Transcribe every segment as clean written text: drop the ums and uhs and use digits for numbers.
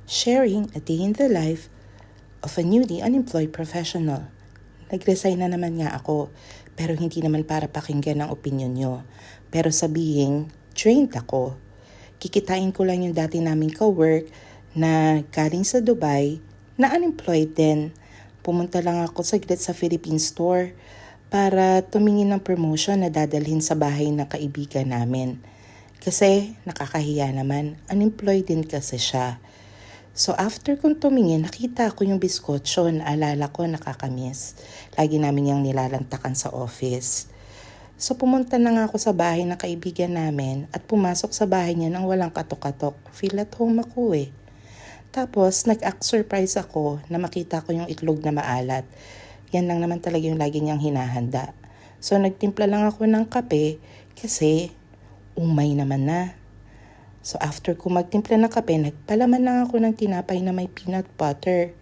sharing a day in the life of a newly unemployed professional. Nag-resign na naman nga ako, pero hindi naman para pakinggan ang opinion nyo. Pero sabihin, drained ako. Kikitain ko lang yung dati naming ka-work na galing sa Dubai na unemployed din. Pumunta lang ako saglit sa Philippine store para tumingin ng promotion na dadalhin sa bahay ng kaibigan namin. Kasi nakakahiya naman, unemployed din kasi siya. So after kong tumingin, nakita ko yung biskotso na alala ko nakakamiss. Lagi namin yung nilalantakan sa office. So pumunta na nga ako sa bahay ng kaibigan namin at pumasok sa bahay niya nang walang katok-katok. Feel at home ako eh. Tapos nag-act surprise ako na makita ko yung itlog na maalat. Yan lang naman talaga yung lagi niyang hinahanda. So nagtimpla lang ako ng kape kasi umay naman na. So after ko magtimpla ng kape, nagpalaman lang ako ng tinapay na may peanut butter.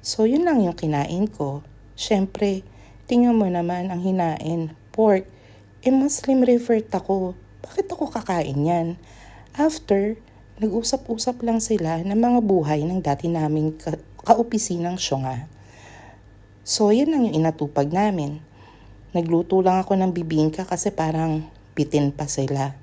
So yun lang yung kinain ko. Syempre, tingnan mo naman ang hinain, pork. Muslim revert ako. Bakit ako kakain yan? After, nag-usap-usap lang sila ng mga buhay ng dati naming kaopisinang syunga. So yun lang yung inatupag namin. Nagluto lang ako ng bibingka kasi parang bitin pa sila.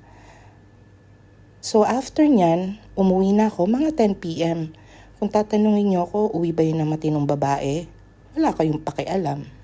So after nyan, umuwi na ako mga 10 p.m. Kung tatanungin niyo ako, uwi ba yun ng matinong babae? Wala kayong pakialam.